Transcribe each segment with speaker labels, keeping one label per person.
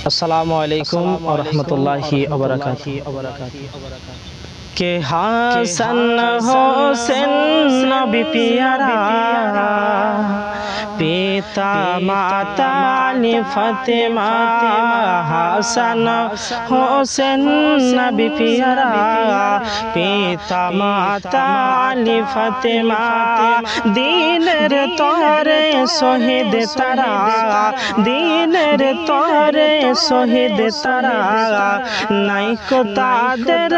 Speaker 1: अस्सलामु अलैकुम व रहमतुल्लाहि व बरकातुहू। के हसन हुसैन नबी प्यारा, पिता माता अली फातिमा। हसन हुसैन नबी प्यारा, पिता माता अली फातिमा। दीनेर तोरे शहीद तारा, दीनेर तोरे शहीद तारा। नाइको तादेर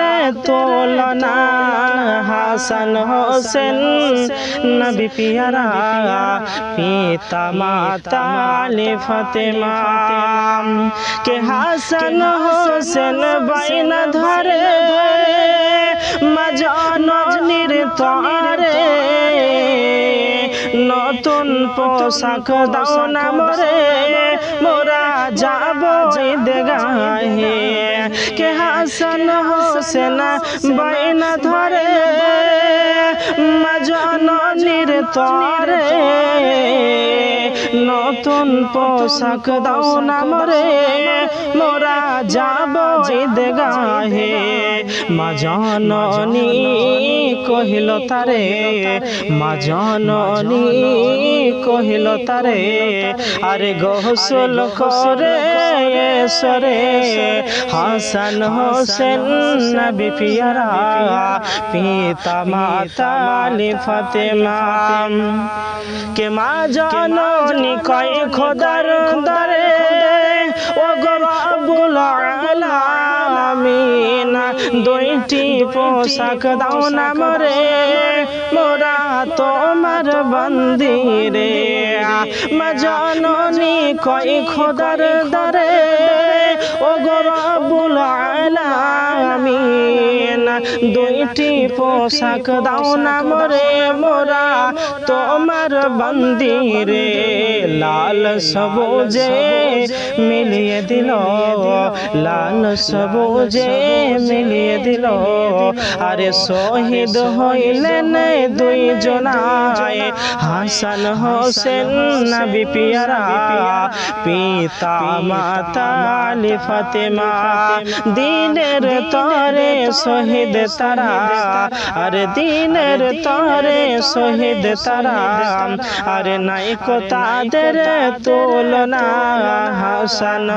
Speaker 1: तुलना, हसन हुसैन नबी प्यारा, पिता माता अली फातिमा। के हसन हुसैन বাইন ধরে মা জননীর তরে। নতুন পোশাক দাও না মোরে, মোরা যাব ঈদগাহে। কে হাসান হোসেন বাইন ধরে মা জননীর তরে। নতুন পোশাক দাও না মোরে, মোরা যাব ঈদগাহে। মা জননী কহিল তারে, মা জননী কহিল তারে। আরে গোসল করে সরে, হাসান হোসেন নবী প্যারা, পিতা মাতা আলি ফাতেমা। কে মা জননী কয় খোদার দরে, ও গো রব্বুল আলামিন দুইটি পোশাক দাও না মোরে, মোরা তোমার বন্দি রে। মা জননী কয় খোদার দরে, ও গো রব্বুল আলামিন দুইটি পোশাক দাও না মোরে, মোরা তোমার বন্দি রে। লাল সবুজে মিলিয়ে দিল, লাল সবুজে মিলিয়ে দিল। আরে শহীদ হইলেন দুই জনায়, হাসান হোসেন নবী প্যারা, পিতা মাতা আলি ফাতেমা। দিনের তরে শহীদ তারা, আরে দিনের তরে শহীদ তারা। আরে নাইকো তাদের তুলনা, হাসান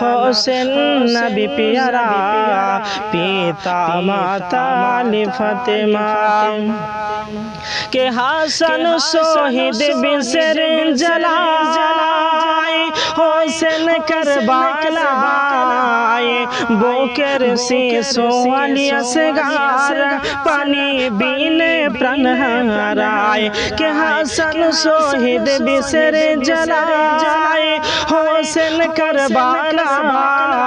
Speaker 1: হোসেন নবী প্যারা, পিতা মাতা আলি ফাতেমা। কে হাসান শহীদ বিশের জ্বালায়, হোসেন কারবালায়। বুকের শিশু আলী আসগার, পানি বিনে প্রাণ হারায়। কে হাসান শহীদ বিশের জ্বালায়, হোসেন কারবালায়।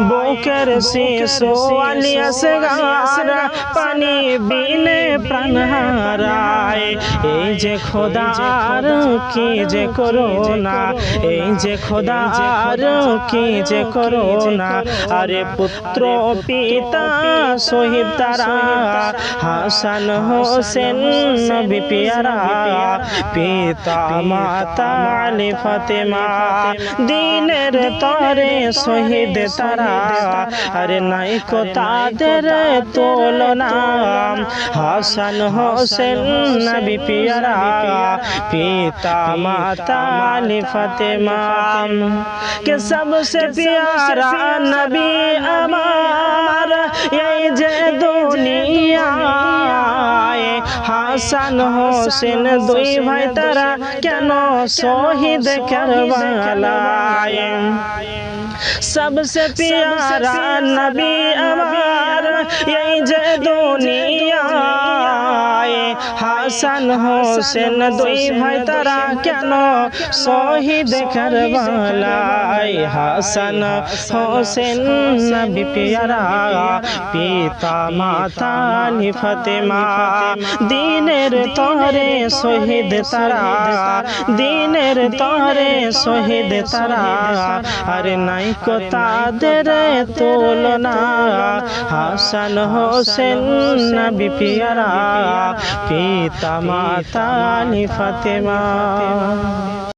Speaker 1: বুকের শিশু আলী আসগার, পানি বিনে প্রাণ হারায়। এই যে খোদার কি যে করোনা, এই যে খোদার কি যে করোনা। আরে পুত্র পিতা শহীদ তারা, হাসান হোসেন নবী প্যারা, পিতা মাতা আলি ফাতেমা। দিনের তরে শহীদ তারা, আরে নাইকো তাদের তুলনা, হাসান হোসেন নবী প্যারা, পিতা মাতা আলি ফাতেমা। কে সবসে প্যারা নবী আমার এই যে দুনিয়ায়। হাসান হোসেন দুই ভাই তারা কেন শহীদ কারবালায়। सबसे प्यारा नबी আমার এই যে দুনিয়ায়। হাসান হোসেন দুই ভাই তারা কেন শহীদ কারবালায়। হাসান হোসেন নবী প্যারা, পিতা মাতা আলি ফাতেমা। দিনের তরে শহীদ তারা, দিনের তরে শহীদ তারা। আরে নাইকো তাদের তুলনা, হাসান হোসেন নবী প্যারা, পিতা মাতা আলি ফাতেমা।